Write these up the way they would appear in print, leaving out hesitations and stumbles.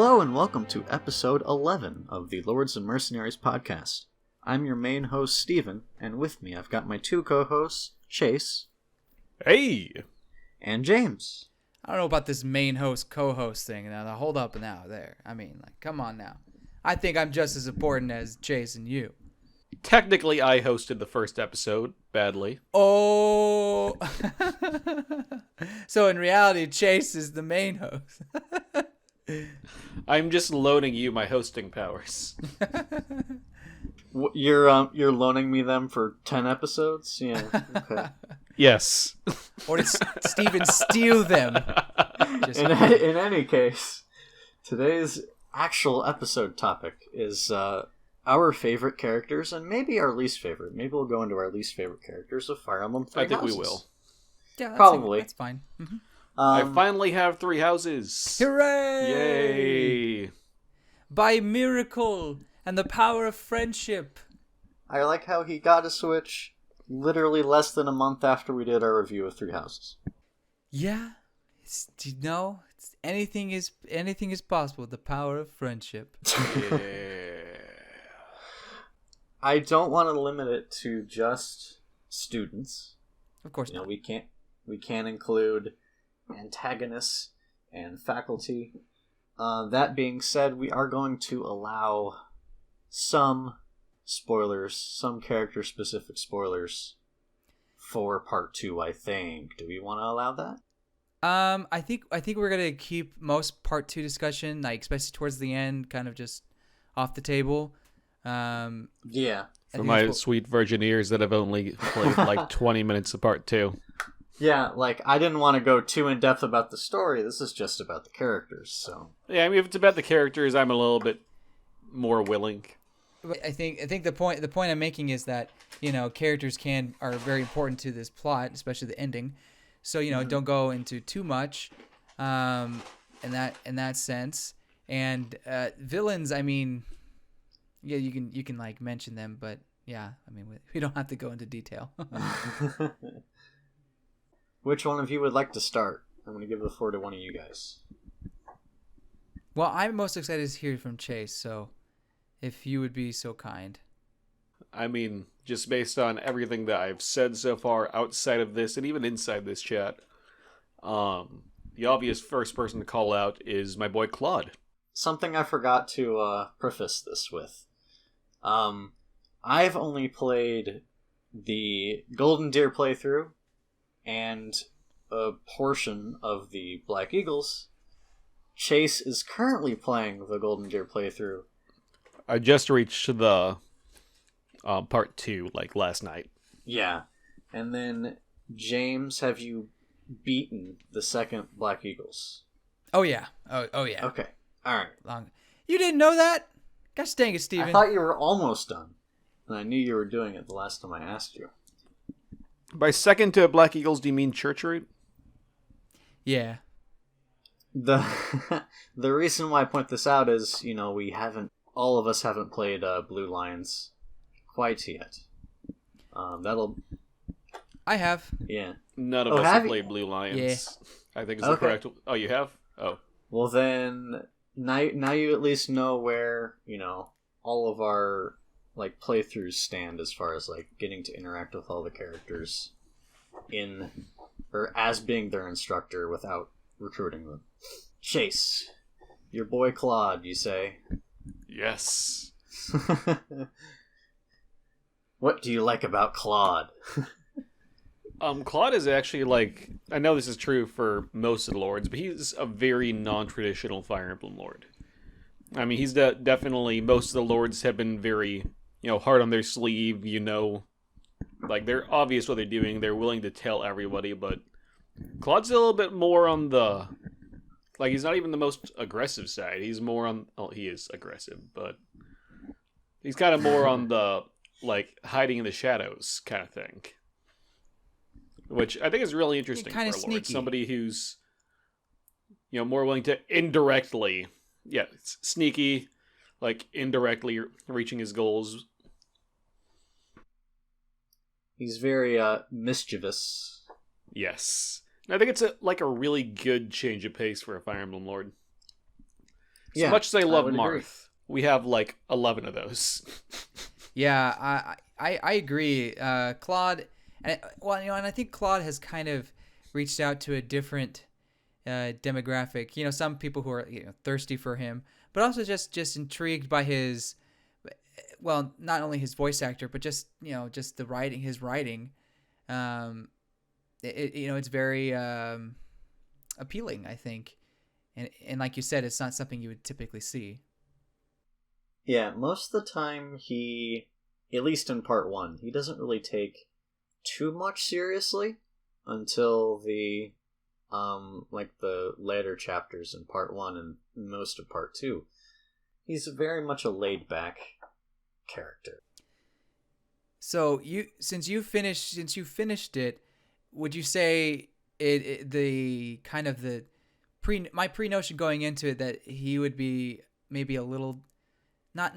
Hello and welcome to episode 11 of the Lords and Mercenaries Podcast. I'm your main host, Steven, and with me I've got my two co-hosts, Chase. Hey! And James. I don't know about this main host, co-host thing. Now, hold up now, there. I mean, like, come on now. I think I'm just as important as Chase and you. Technically, I hosted the first episode, badly. Oh! So in reality, Chase is the main host. I'm just loaning you my hosting powers. You're loaning me them for 10 episodes? Yeah, okay. Yes. Or did Steven steal them? In any case, today's actual episode topic is our favorite characters and maybe our least favorite. Maybe we'll go into our least favorite characters of Fire Emblem Three Houses. I think we will. Yeah, probably. That's fine. Mm-hmm. I finally have 3 houses. Hooray! Yay! By miracle and the power of friendship. I like how he got a Switch literally less than a month after we did our review of Three Houses. Yeah, anything is possible with the power of friendship. Yeah. I don't want to limit it to just students. Of course not. We can't include antagonists and faculty. That being said, we are going to allow some spoilers, some character-specific spoilers for part 2, I think. Do we want to allow that? I think we're gonna keep most part 2 discussion, like especially towards the end, kind of just off the table. Yeah. For my sweet virgin ears that have only played like 20 minutes of part 2. Yeah, like, I didn't want to go too in-depth about the story. This is just about the characters, so... Yeah, I mean, if it's about the characters, I'm a little bit more willing. I think the point I'm making is that, characters are very important to this plot, especially the ending. So, don't go into too much in that sense. And villains, I mean, yeah, you can like mention them, but yeah, I mean, we don't have to go into detail. Which one of you would like to start? I'm going to give the floor to one of you guys. Well, I'm most excited to hear from Chase, so if you would be so kind. I mean, just based on everything that I've said so far outside of this and even inside this chat, the obvious first person to call out is my boy Claude. Something I forgot to preface this with. I've only played the Golden Deer playthrough and a portion of the Black Eagles. Chase is currently playing the Golden Deer playthrough. I just reached the part 2, like, last night. Yeah. And then, James, have you beaten the second Black Eagles? Oh, yeah. Oh yeah. Okay. Alright. You didn't know that? Gosh dang it, Steven. I thought you were almost done. And I knew you were doing it the last time I asked you. By second to Black Eagles, do you mean church route? Yeah. The reason why I point this out is, all of us haven't played Blue Lions quite yet. I have. Yeah. None of us have played Blue Lions. Yeah. I think is the correct... Oh, you have? Oh. Well then, now you at least know where, all of our playthroughs stand as far as getting to interact with all the characters as being their instructor without recruiting them. Chase, your boy Claude, you say? Yes. What do you like about Claude? Claude is actually I know this is true for most of the lords, but he's a very non-traditional Fire Emblem lord. I mean, he's definitely, most of the lords have been very, hard on their sleeve, they're obvious what they're doing, they're willing to tell everybody, but Claude's a little bit more on the, he's not even the most aggressive side, he's more on, he is aggressive, but he's kind of more on the, hiding in the shadows kind of thing. Which I think is really interesting for a lord. Sneaky. Somebody who's, more willing to indirectly, sneaky, indirectly reaching his goals. He's very mischievous. Yes. And I think it's a really good change of pace for a Fire Emblem Lord. As much as I love would agree. Marth, we have like 11 of those. Yeah, I agree. Claude, and I think Claude has kind of reached out to a different demographic. Some people who are thirsty for him, but also just intrigued by his, well, not only his voice actor, but just just the writing, his writing. It's very appealing, I think, and like you said, it's not something you would typically see. Yeah, most of the time he, at least in part 1, he doesn't really take too much seriously until the the later chapters in part 1 and most of part 2. He's very much a laid back character. So since you finished it, would you say the kind of the my pre-notion going into it that he would be maybe a little not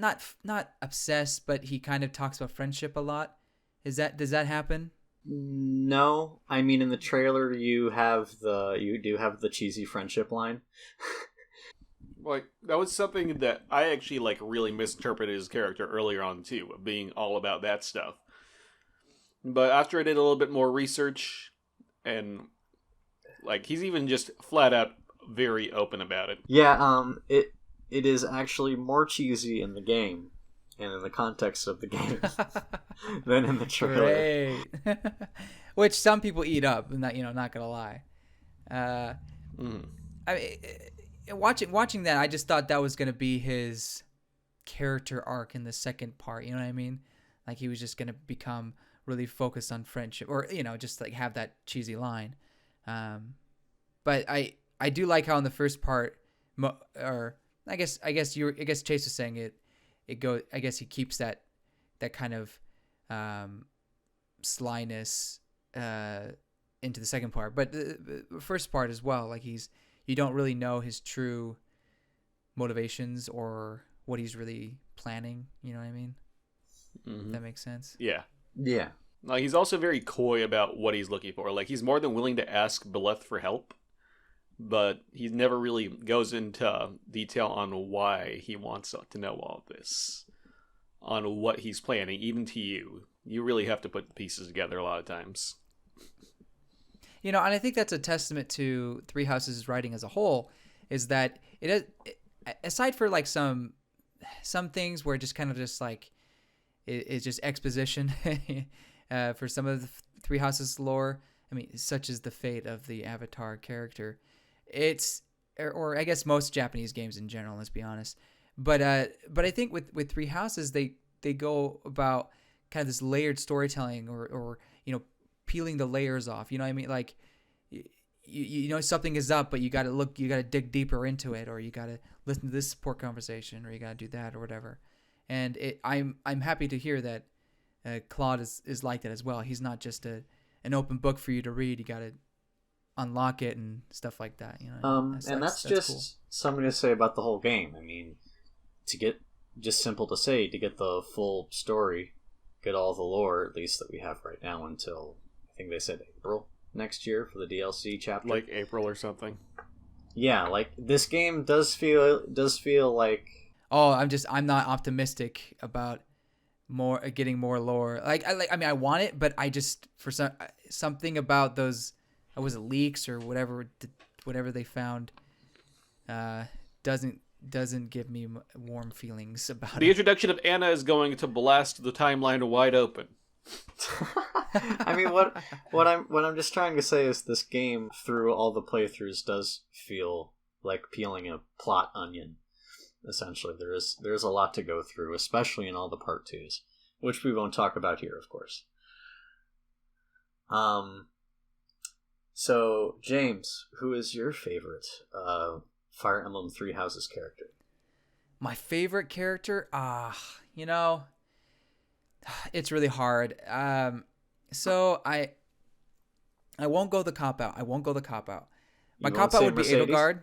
obsessed, but he kind of talks about friendship a lot? Does that happen? No, I mean in the trailer you do have the cheesy friendship line. Like, that was something that I actually like really misinterpreted his character earlier on too, of being all about that stuff. But after I did a little bit more research, and like he's even just flat out very open about it. Yeah, it is actually more cheesy in the game and in the context of the game than in the trailer. Great. Which some people eat up, not gonna lie. I mean, watching that, I just thought that was gonna be his character arc in the second part. You know what I mean? Like he was just gonna become really focused on friendship, or just like have that cheesy line. But I do like how in the first part, or I guess Chase was saying it go. I guess he keeps that kind of slyness into the second part, but the first part as well. Like you don't really know his true motivations or what he's really planning. You know what I mean? Mm-hmm. If that makes sense. Yeah. Yeah. Like he's also very coy about what he's looking for. Like he's more than willing to ask Beleth for help, but he never really goes into detail on why he wants to know all of this, on what he's planning. Even to you, you really have to put the pieces together a lot of times. And I think that's a testament to Three Houses' writing as a whole, is that aside for like some things where it just kind of just like it's just exposition for some of the Three Houses lore. I mean, such as the fate of the Avatar character. It's, or I guess most Japanese games in general, let's be honest. But I think with Three Houses, they go about kind of this layered storytelling, or peeling the layers off. You know what I mean? Like you know something is up, but you got to dig deeper into it, or you got to listen to this support conversation, or you got to do that or whatever. And I'm happy to hear that Claude is like that as well. He's not just an open book for you to read. You got to unlock it and stuff like that. That's just cool. Something to say about the whole game. I mean, to get the full story, get all the lore, at least that we have right now, until I think they said April next year for the DLC chapter. Like April or something. Yeah, like this game does feel like. Oh, I'm not optimistic about getting more lore. I mean, I want it, but I just, for something about those, was it leaks or whatever they found, doesn't give me warm feelings about The it. introduction of Anna is going to blast the timeline wide open. I mean, what I'm just trying to say is this game, through all the playthroughs, does feel like peeling a plot onion. Essentially, there's a lot to go through, especially in all the part 2s, which we won't talk about here, of course. So James, who is your favorite Fire Emblem Three Houses character? My favorite character? It's really hard. So I won't go the cop out. My cop out would be Mercedes? Edelgard.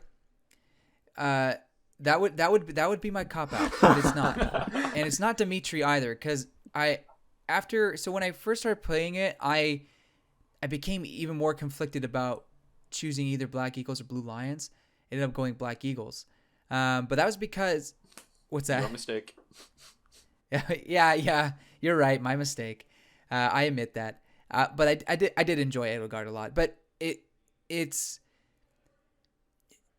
That would be my cop out, but it's not. And it's not Dimitri either, because when I first started playing it, I became even more conflicted about choosing either Black Eagles or Blue Lions. Ended up going Black Eagles. But that was because what's that? Your mistake. Yeah, you're right. My mistake. I admit that. But I did enjoy Edelgard a lot. But it's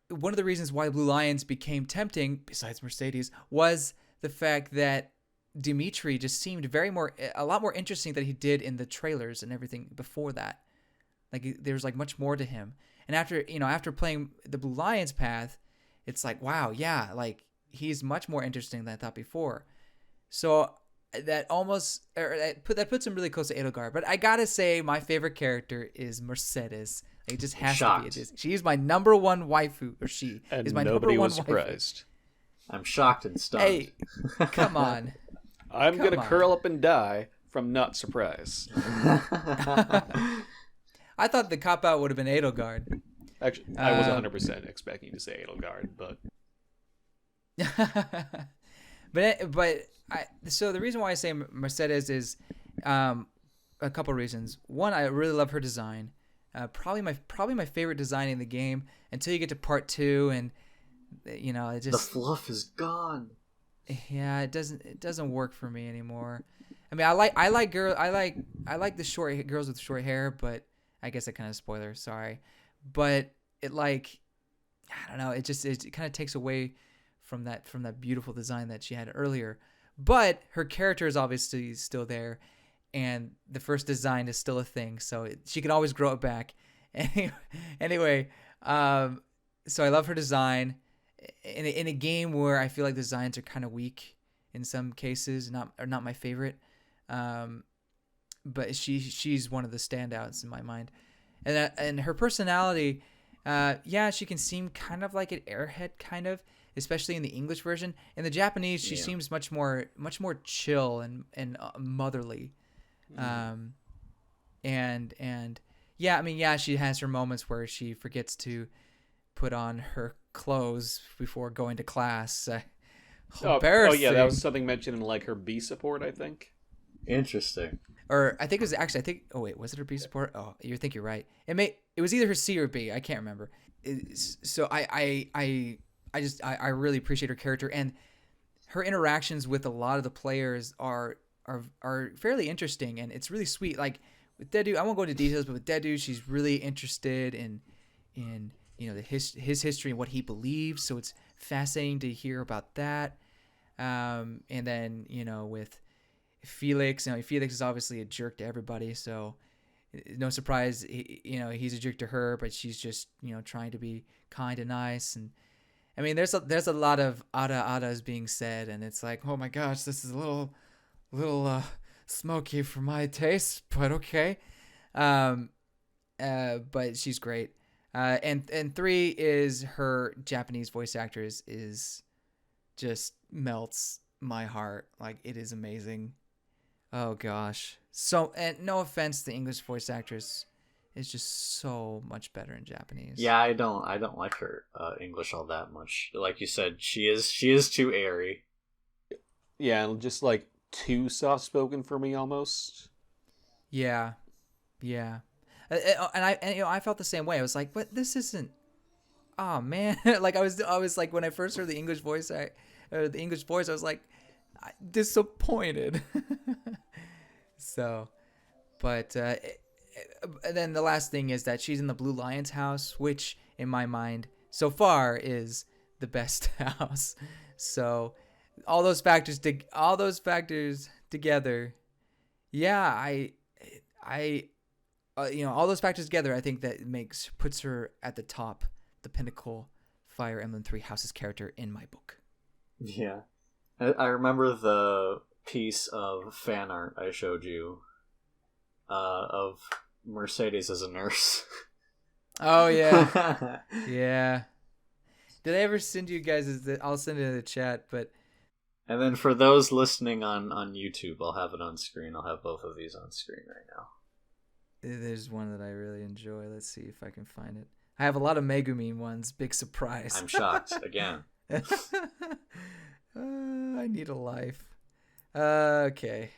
one of the reasons why Blue Lions became tempting, besides Mercedes, was the fact that Dimitri just seemed a lot more interesting than he did in the trailers and everything before that. Like there was like much more to him. And after playing the Blue Lions path, it's like, wow, yeah, like he's much more interesting than I thought before. So that puts him really close to Edelgard. But I gotta say, my favorite character is Mercedes. It just has to be. She's my number one waifu, or she and is my nobody number one was surprised. I'm shocked and stunned. Hey, come on. I'm gonna curl up and die from not surprise. I thought the cop out would have been Edelgard. Actually, I was 100% expecting to say Edelgard, but so the reason why I say Mercedes is a couple reasons. One, I really love her design. Probably my favorite design in the game until you get to part 2, and it just the fluff is gone. Yeah, it doesn't work for me anymore. I mean, I like the short girls with short hair, but I guess that kind of spoiler. Sorry, but I don't know. It kind of takes away from that beautiful design that she had earlier. But her character is obviously still there, and the first design is still a thing, so she can always grow it back. Anyway, so I love her design. In a game where I feel like the designs are kind of weak in some cases, not my favorite, but she's one of the standouts in my mind, and her personality, she can seem kind of like an airhead, kind of, especially in the English version. In the Japanese, she seems much more chill and motherly, she has her moments where she forgets to put on her clothes before going to class. Embarrassing. Oh yeah, that was something mentioned in like her B support, I think. Interesting. Or I think it was oh wait, was it her B support? Oh, you think you're right. It was either her C or B. I can't remember. So I really appreciate her character, and her interactions with a lot of the players are fairly interesting, and it's really sweet. Like with Dedu, I won't go into details, but with Dedu, she's really interested in his history and what he believes, so it's fascinating to hear about that. And then with Felix, Felix is obviously a jerk to everybody, so no surprise he's a jerk to her, but she's just trying to be kind and nice. And I mean there's a lot of adas being said, and it's like, oh my gosh, this is a little smoky for my taste, but okay. But she's great. And 3 is her Japanese voice actor is just melts my heart. Like, it is amazing. Oh gosh. So, and no offense to English voice actress, is just so much better in Japanese. Yeah, I don't like her English all that much. Like you said, she is too airy. Yeah, and just like too soft spoken for me almost. Yeah. And I felt the same way. I was like, but this isn't. Oh man, like I was like, when I first heard the English voice, I was like, disappointed. So, but and then the last thing is that she's in the Blue Lions house, which in my mind so far is the best house. So all those factors together, yeah, all those factors together, I think that puts her at the top, the pinnacle Fire Emblem Three Houses character in my book. Yeah. I remember the piece of fan art I showed you of Mercedes as a nurse. Oh, yeah. Yeah. Did I ever send you guys? I'll send it in the chat, but... And then for those listening on YouTube, I'll have it on screen. I'll have both of these on screen right now. There's one that I really enjoy. Let's see if I can find it. I have a lot of Megumin ones. Big surprise. I'm shocked again. I need a life. Okay.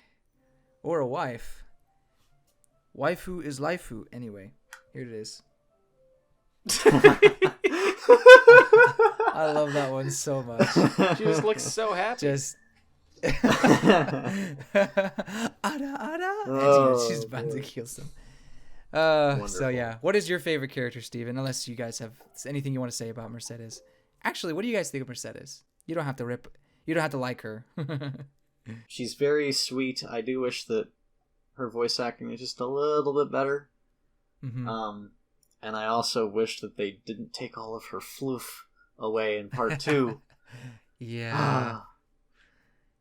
Or a wife. Waifu is lifeu. Anyway, here it is. I love that one so much. She just looks so happy. Just Ada, Ada. And she's about to kill some. So yeah, what is your favorite character, Steven? Unless you guys have anything you want to say about Mercedes. Actually, what do you guys think of Mercedes? You don't have to like her. She's very sweet. I do wish that her voice acting is just a little bit better. Mm-hmm. And I also wish that they didn't take all of her floof away in part 2. Yeah.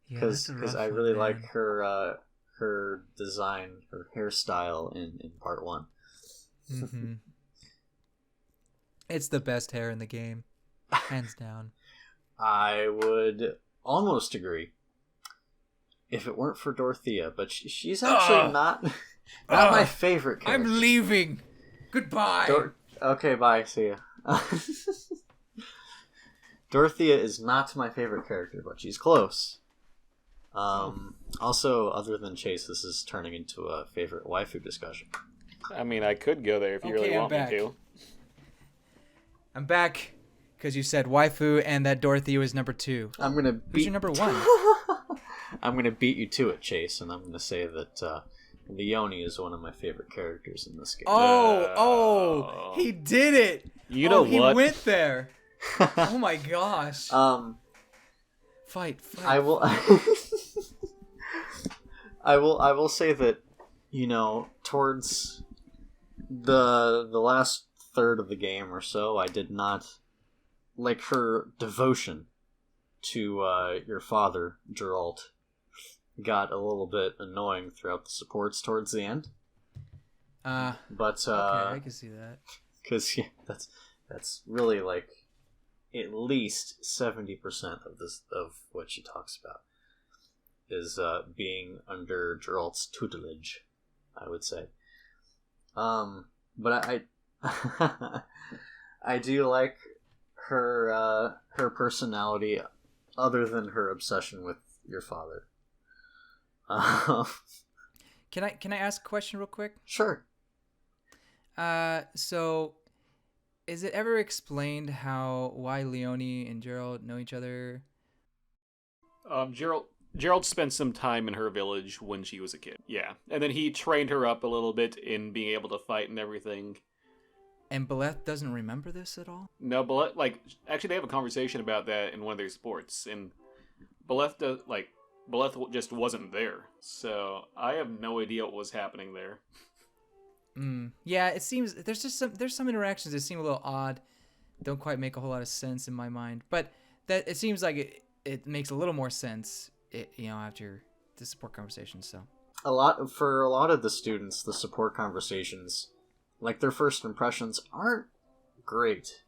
Because I really like her design, her hairstyle in part 1. Mm-hmm. It's the best hair in the game, hands down. I would almost agree if it weren't for Dorothea, but she's actually not my favorite character. I'm leaving. Goodbye. Okay, bye. See ya. Dorothea is not my favorite character, but she's close. Also, other than Chase, this is turning into a favorite waifu discussion. I mean, I could go there if you really want me to. I'm back because you said waifu and that Dorothea was number 2. Who's your number 1? I'm gonna beat you to it, Chase, and I'm gonna say that Leone is one of my favorite characters in this game. Oh, he did it! You know what? He went there. Oh my gosh. Fight. I will. I will say that, towards the last third of the game or so, I did not like her devotion to your father, Geralt. Got a little bit annoying throughout the supports towards the end. But okay, I can see that. Because that's really like at least 70% of what she talks about is being under Geralt's tutelage, I would say. But I I do like her personality, other than her obsession with your father. Can I ask a question real quick? Sure. So is it ever explained why Leone and Geralt know each other? Gerald spent some time in her village when she was a kid. Yeah. And then he trained her up a little bit in being able to fight and everything. And Beleth doesn't remember this at all? No, Beleth, actually they have a conversation about that in one of their sports, and Beleth just wasn't there. So I have no idea what was happening there. Yeah, it seems there's some interactions that seem a little odd. Don't quite make a whole lot of sense in my mind. But that it seems like it makes a little more sense, after the support conversation. So for a lot of the students, the support conversations, like their first impressions, aren't great.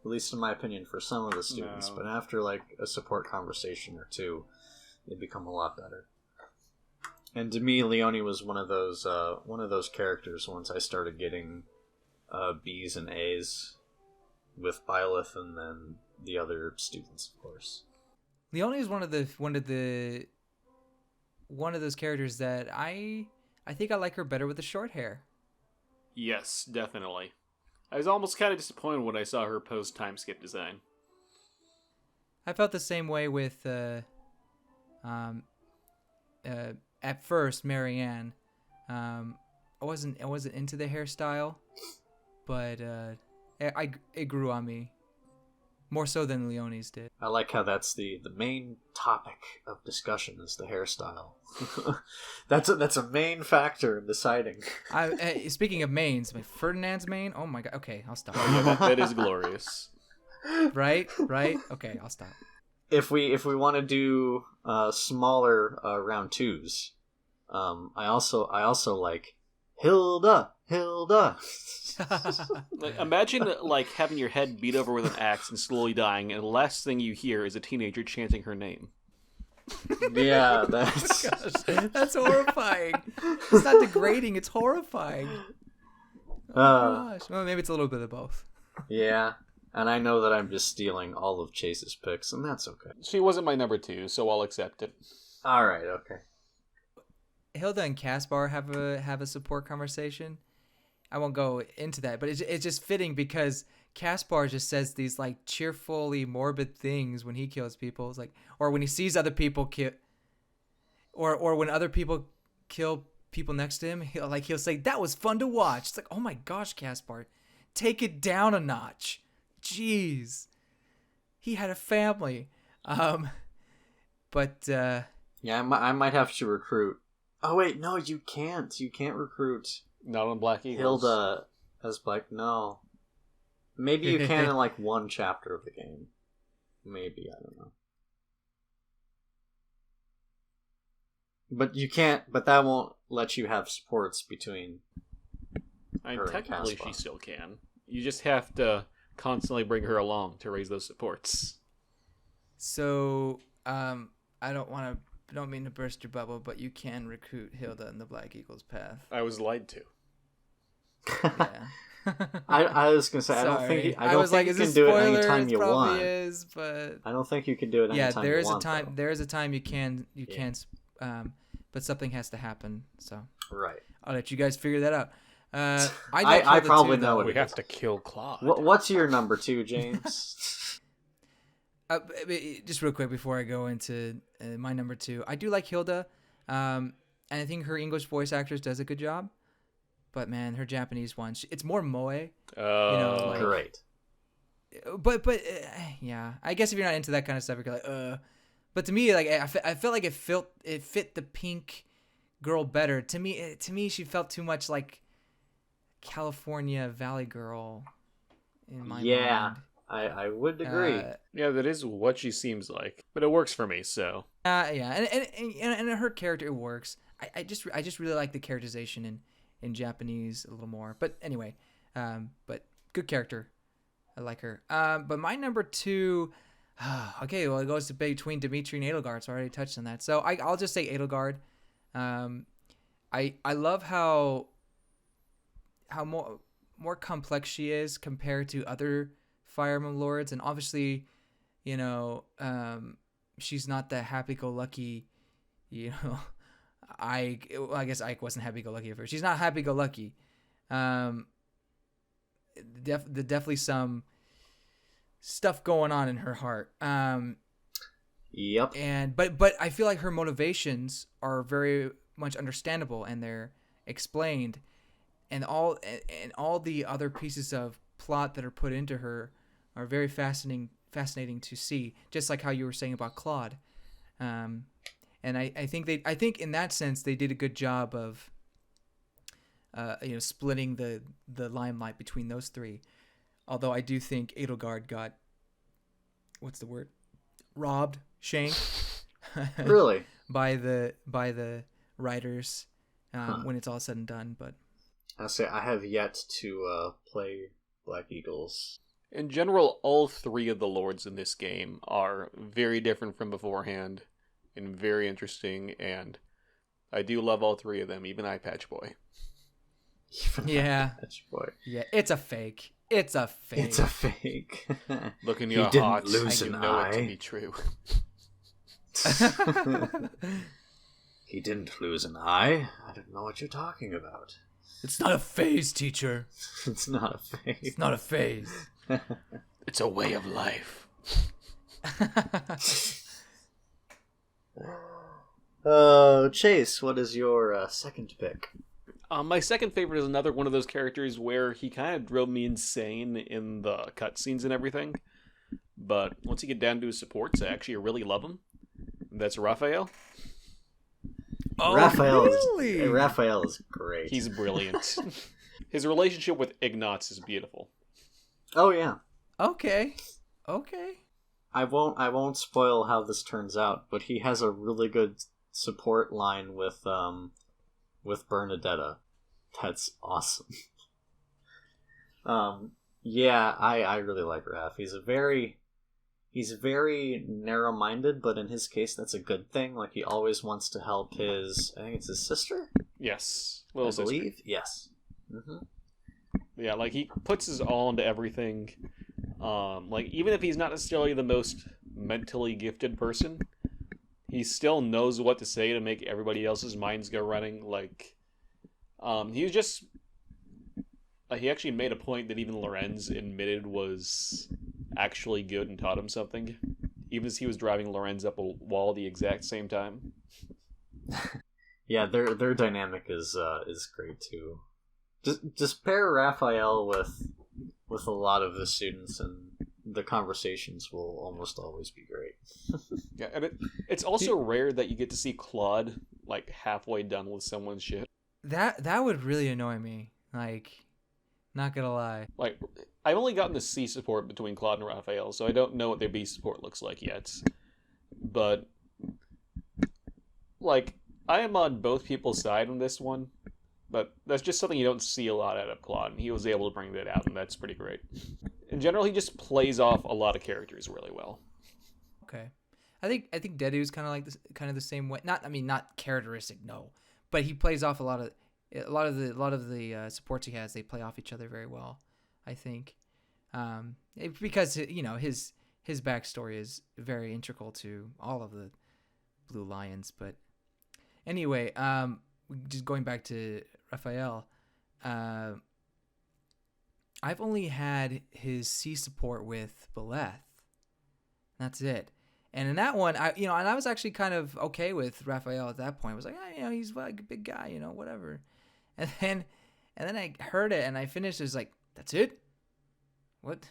At least in my opinion, for some of the students. No. But after like a support conversation or two, they become a lot better. And to me, Leone was one of those characters. Once I started getting B's and A's with Byleth, and then the other students, of course. Leone is one of those characters that I think I like her better with the short hair. Yes, definitely. I was almost kind of disappointed when I saw her post time skip design. I felt the same way with at first Marianne. I wasn't into the hairstyle, but it grew on me more so than Leone's did. I like how that's the main topic of discussion is the hairstyle. that's a main factor in deciding. Speaking of mains, Ferdinand's mane. Oh my god. Okay, I'll stop. Oh yeah, that is glorious. Right. Okay, I'll stop. If we want to do smaller round twos, I also like Hilda. Imagine having your head beat over with an axe and slowly dying, and the last thing you hear is a teenager chanting her name. Yeah, that's that's horrifying. It's not degrading; it's horrifying. Oh gosh. Well, maybe it's a little bit of both. Yeah. And I know that I'm just stealing all of Chase's picks, and that's okay. She wasn't my number 2, so I'll accept it. All right, okay. Hilda and Caspar have a support conversation. I won't go into that, but it's just fitting because Caspar just says these like cheerfully morbid things when he kills people. It's like, or when he sees other people kill, or when other people kill people next to him, he'll say, "That was fun to watch." It's like, oh my gosh, Caspar, take it down a notch. Jeez, he had a family. But yeah, I might have to recruit. Oh wait, no, you can't. You can't recruit. Not on Black Eagles. Hilda as Black. No, maybe you can in like one chapter of the game. Maybe, I don't know. But you can't. But that won't let you have supports between. Technically, she still can. You just have to constantly bring her along to raise those supports. So, I don't mean to burst your bubble, but you can recruit Hilda in the Black Eagles path. I was lied to. Yeah. I was gonna say, I don't think you can do it anytime you want. But I don't think you can do it anytime you want. There is a time you can, but something has to happen. So right. I'll let you guys figure that out. I probably know it. We have to kill Claude. What's your number 2, James? Just real quick before I go into my number 2, I do like Hilda, and I think her English voice actress does a good job. But man, her Japanese one, it's more moe. Great. But yeah, I guess if you're not into that kind of stuff, you're like, But to me, like I felt like it fit the pink girl better. To me, she felt too much like California Valley Girl in my mind. I would agree. Yeah, that is what she seems like, but it works for me. So yeah, and her character works. I just really like the characterization in Japanese a little more. But anyway, but good character. I like her. But my number 2, okay, well, it goes to between Dimitri and Edelgard, so I already touched on that. So I'll just say Edelgard. I love how more complex she is compared to other Fire Emblem Lords, and obviously, she's not the happy-go-lucky, I guess Ike wasn't happy-go-lucky at first. She's not happy-go-lucky. Definitely some stuff going on in her heart. Yep. But I feel like her motivations are very much understandable, and they're explained, and all the other pieces of plot that are put into her are very fascinating to see. Just like how you were saying about Claude. And I think in that sense they did a good job of splitting the limelight between those three. Although I do think Edelgard got, what's the word, shanked really by the writers when it's all said and done. But I'll say I have yet to play Black Eagles. In general, all 3 of the lords in this game are very different from beforehand and very interesting, and I do love all 3 of them, even Eye Patch Boy. Yeah. Patch Boy. Yeah, it's a fake. It's a fake. Look in your heart, I know it to be true. He didn't lose an eye. I don't know what you're talking about. It's not a phase, teacher. It's not a phase. It's not a phase. It's a way of life. Chase, what is your second pick? My second favorite is another one of those characters where he kind of drove me insane in the cutscenes and everything. But once you get down to his supports, I actually really love him. That's Raphael. Oh, really? Raphael is great. He's brilliant. His relationship with Ignatz is beautiful. Oh yeah. Okay. I won't spoil how this turns out, but he has a really good support line with Bernadetta. That's awesome. Yeah, I really like Raph. He's very narrow-minded, but in his case, that's a good thing. Like, he always wants to help I think it's his sister? Yes. I believe? Yes. Mm-hmm. Yeah, like, he puts his all into everything. Like, even if he's not necessarily the most mentally gifted person, he still knows what to say to make everybody else's minds go running. Like, he's just he actually made a point that even Lorenz admitted was actually good and taught him something, even as he was driving Lorenz up a wall at the exact same time. Yeah, their dynamic is great too. Just pair Raphael with a lot of the students, and the conversations will almost always be great. Yeah, and it's also rare that you get to see Claude like halfway done with someone's shit. That would really annoy me. Like, not gonna lie. Like, I've only gotten the C support between Claude and Raphael, so I don't know what their B support looks like yet. But, like, I am on both people's side on this one, but that's just something you don't see a lot out of Claude, and he was able to bring that out, and that's pretty great. In general, he just plays off a lot of characters really well. Okay, I think Dedu's kind of like this, kind of the same way. Not characteristic, no, but he plays off a lot of the supports he has. They play off each other very well, I think, because his backstory is very integral to all of the Blue Lions. But anyway, just going back to Raphael, I've only had his C support with Beleth. That's it. And in that one, I was actually kind of okay with Raphael at that point. I was like, he's like a big guy, whatever. And then I heard it and I finished. It was like, that's it? What?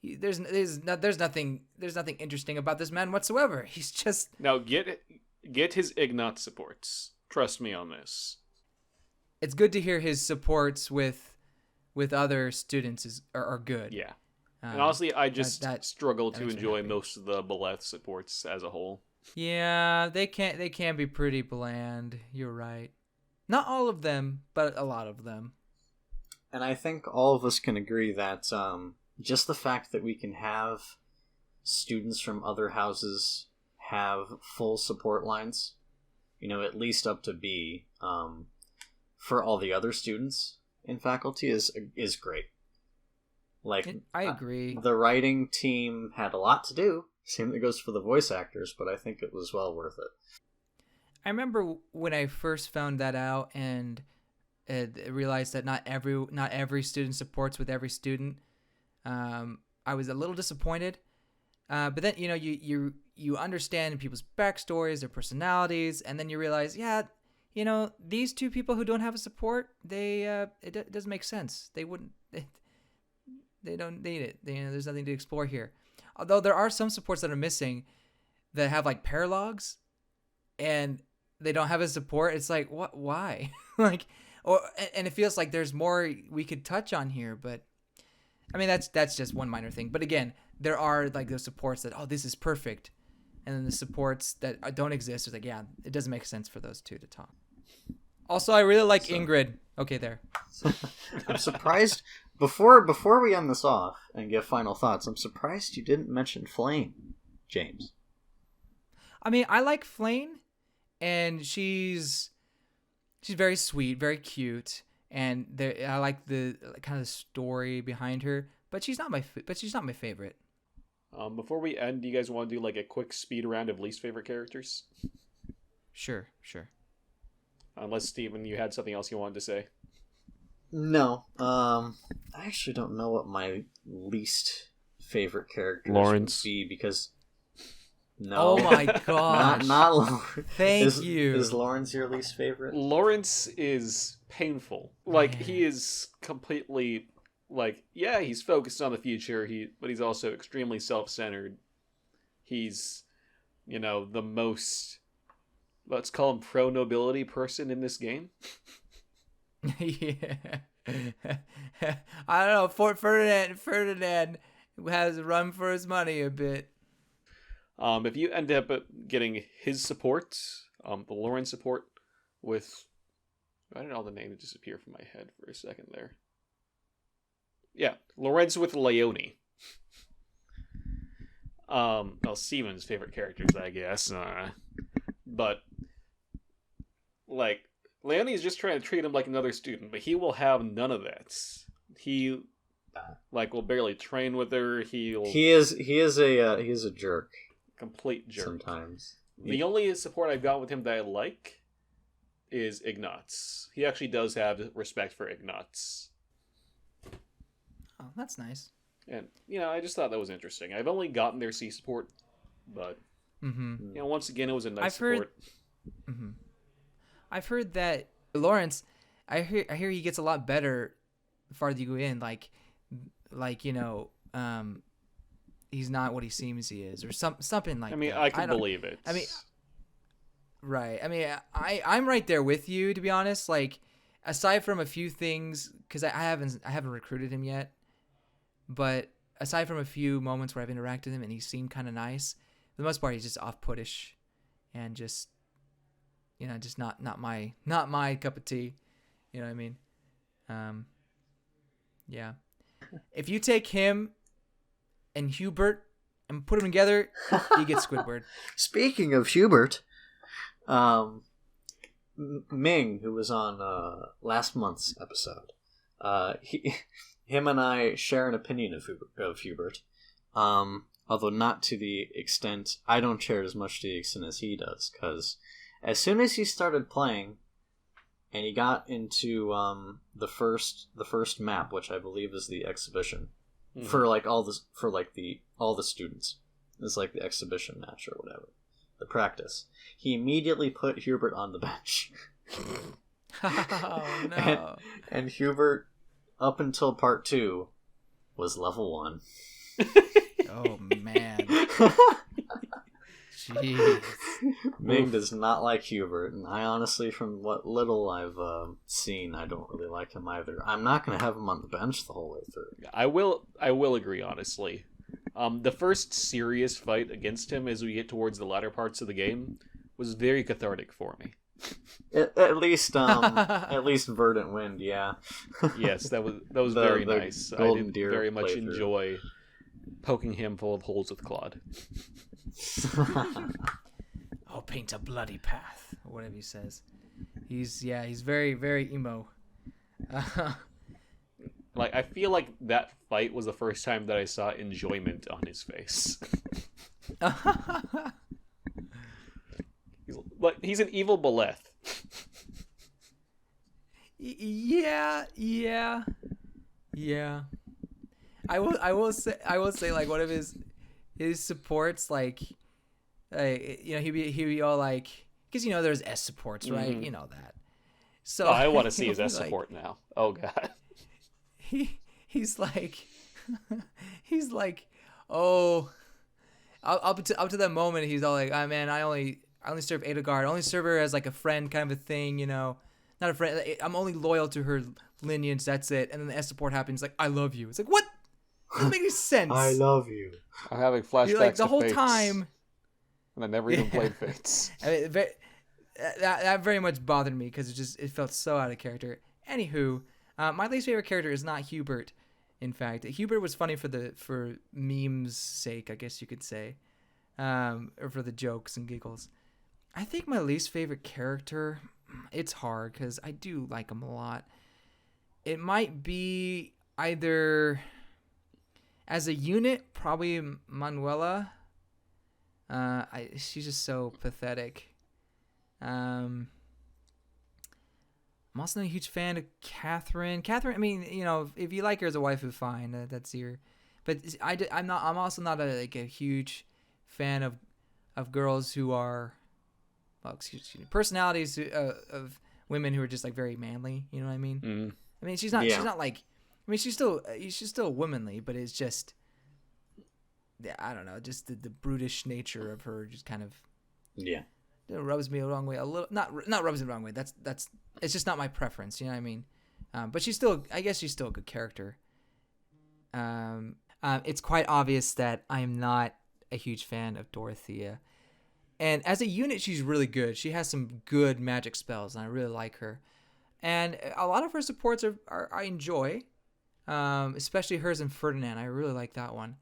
There's nothing interesting about this man whatsoever. He's just... Now get his Ignat supports. Trust me on this. It's good to hear his supports with other students are good. Yeah. And honestly, I just struggle to enjoy happy. most of the Beleth supports as a whole. Yeah, they can be pretty bland. You're right. Not all of them, but a lot of them. And I think all of us can agree that just the fact that we can have students from other houses have full support lines, at least up to B, for all the other students in faculty is great. Like, I agree. The writing team had a lot to do. Same that goes for the voice actors, but I think it was well worth it. I remember when I first found that out and realized that not every student supports with every student. I was a little disappointed, but then you understand people's backstories, their personalities, and then you realize, these two people who don't have a support, it doesn't make sense. They wouldn't. They don't need it. There's nothing to explore here. Although there are some supports that are missing that have like paralogs, and they don't have a support. It's like, what? Why? And it feels like there's more we could touch on here. But I mean, that's just one minor thing. But again, there are like those supports that, this is perfect, and then the supports that don't exist. It's like, it doesn't make sense for those two to talk. Also, I really like Ingrid. Okay, there. I'm surprised. Before we end this off and give final thoughts, I'm surprised you didn't mention Flame, James. I mean, I like Flame, and she's very sweet, very cute, and I like the kind of story behind her. But she's not my favorite. Before we end, do you guys want to do like a quick speed round of least favorite characters? Sure. Unless, Steven, you had something else you wanted to say. No. I actually don't know what my least favorite character would be, because... No. Oh my gosh. Not Lawrence. Thank you. Is Lawrence your least favorite? Lawrence is painful. Like, he is completely... Like, he's focused on the future, but he's also extremely self-centered. He's, the most... Let's call him pro-nobility person in this game. Yeah. I don't know. Ferdinand has run for his money a bit. If you end up getting his support, the Lawrence support with... I don't know the name that disappeared from my head for a second there. Yeah, Lorenz with Leone. Steven's favorite characters, I guess. But, like, Leone is just trying to treat him like another student, but he will have none of that. He, will barely train with her. He is a jerk. Complete jerk. Sometimes. The only support I've got with him that I like is Ignatz. He actually does have respect for Ignatz. Oh, that's nice. And, I just thought that was interesting. I've only gotten their C support, but, once again, it was a nice support. I've heard that Lawrence, I hear he gets a lot better the farther you go in, he's not what he seems he is, or something like that. I can believe it. Right. I'm right there with you, to be honest. Like, aside from a few things, because I haven't recruited him yet, but aside from a few moments where I've interacted with him and he seemed kind of nice, for the most part he's just off-puttish and just not my cup of tea. You know what I mean? Yeah. If you take him and Hubert and put them together, you get Squidward. Speaking of Hubert, Ming, who was on last month's episode, him and I share an opinion of Hubert, although not to the extent, I don't share it as much to the extent as he does, because as soon as he started playing, and he got into the first map, which I believe is the exhibition, for all the students. It's like the exhibition match or whatever, the practice. He immediately put Hubert on the bench. Oh no! And Hubert, up until part 2, was level 1. Oh man! Jeez. Ming does not like Hubert, and I honestly, from what little I've seen, I don't really like him either. I'm not going to have him on the bench the whole way through. I will agree, honestly. The first serious fight against him as we get towards the latter parts of the game was very cathartic for me. At least Verdant Wind, yeah. Yes, that was very nice. I did very much enjoy poking him full of holes with Claude. I'll paint a bloody path, or whatever he says. He's very, very emo. I feel like that fight was the first time that I saw enjoyment on his face. He's an evil Boleth. Yeah. I will say like one of his supports, he'd be all like, because there's S supports, right? Mm-hmm. You know that. So I want to see his S support now. Oh god. He's like, oh, up to that moment, he's all like, oh man, I only serve Edelgard. I only serve her as like a friend kind of a thing, not a friend. I'm only loyal to her lineage. That's it. And then the S support happens, like, I love you. It's like, what? Doesn't make any sense. I love you. I'm having flashbacks like the to whole Fates, time. and I never even played Fates. That very much bothered me because it felt so out of character. Anywho, my least favorite character is not Hubert. In fact, Hubert was funny for memes' sake, I guess you could say, or for the jokes and giggles. I think my least favorite character, it's hard because I do like him a lot. It might be either as a unit, probably Manuela. She's just so pathetic. I'm also not a huge fan of Catherine. I mean, if you like her as a waifu, fine. That's your. But I'm also not a huge fan of girls who are, personalities of women who are just like very manly. You know what I mean? Mm. I mean, she's not. Yeah. She's not like. I mean, she's still womanly, but it's just. I don't know, just the brutish nature of her, just kind of. Yeah. It rubs me the wrong way a little. Not rubs me the wrong way. That's it's just not my preference. You know what I mean? But I guess she's still a good character. It's quite obvious that I am not a huge fan of Dorothea, and as a unit, she's really good. She has some good magic spells, and I really like her. And a lot of her supports are I enjoy, especially hers and Ferdinand. I really like that one.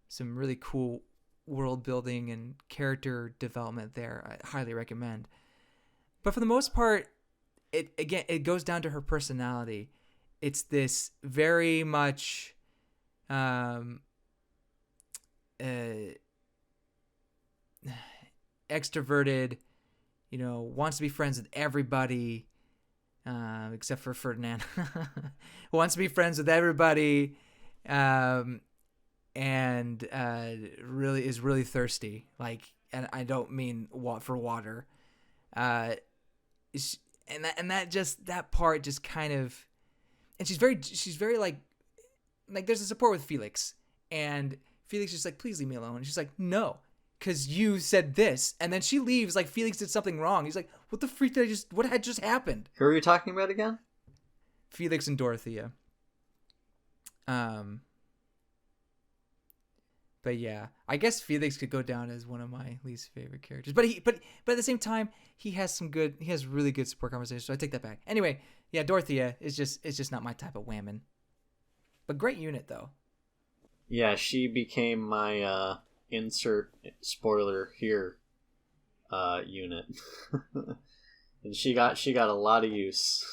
Some really cool world building and character development there. I highly recommend. But for the most part, it goes down to her personality. It's this very much extroverted, wants to be friends with everybody, except for Ferdinand. Wants to be friends with everybody, and really is really thirsty. And I don't mean for water. And that part just kind of, and she's very like there's a support with Felix, and Felix is just please leave me alone. And she's like, no, because you said this. And then she leaves like Felix did something wrong. He's like, what the freak what had just happened? Who are you talking about again? Felix and Dorothea. But yeah, I guess Felix could go down as one of my least favorite characters. But at the same time, he has really good support conversations. So I take that back. Anyway, yeah, Dorothea is just not my type of whammon. But great unit though. Yeah, she became my insert spoiler here unit. And she got a lot of use.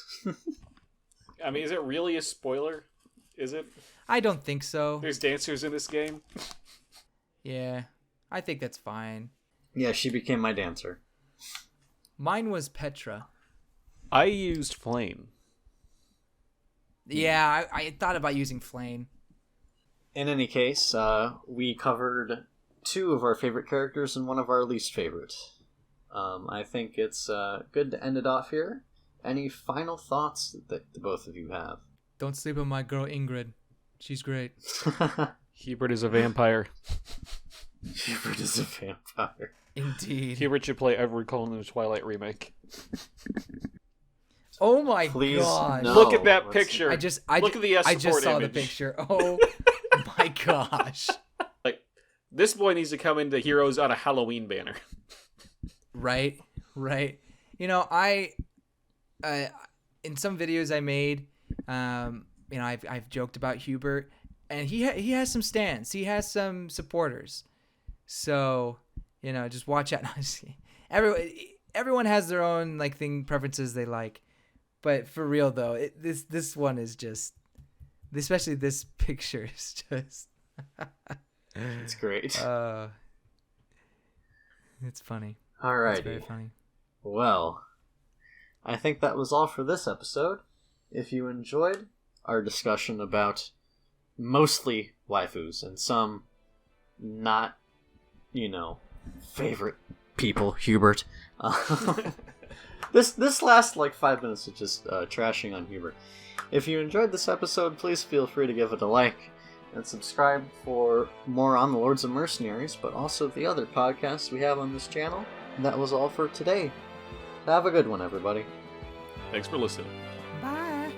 I mean, is it really a spoiler? Is it? I don't think so. There's dancers in this game. Yeah, I think that's fine. Yeah, she became my dancer. Mine was Petra. I used Flame. Yeah, I thought about using Flame. In any case, we covered 2 of our favorite characters and 1 of our least favorite. I think it's good to end it off here. Any final thoughts that the both of you have? Don't sleep on my girl Ingrid. She's great. Hubert is a vampire. Hubert is a vampire. Indeed. Hubert should play Edward Cullen in the Twilight remake. Oh my Please, gosh. no. Look at that picture. Look at the S I just saw image. the picture. Oh my gosh. This boy needs to come into Heroes on a Halloween banner. Right. I in some videos I made, I've joked about Hubert, and he has some stands. He has some supporters. So, just watch out. Everyone has their own preferences they like. But for real though, this one is just, especially this picture is just It's great. It's funny. Alrighty. It's very funny. Well, I think that was all for this episode. If you enjoyed our discussion about mostly waifus and some not, favorite people, Hubert. This last 5 minutes of just trashing on Hubert. If you enjoyed this episode, please feel free to give it a like and subscribe for more on the Lords and Mercenaries, but also the other podcasts we have on this channel. And that was all for today. Have a good one, everybody. Thanks for listening. Bye.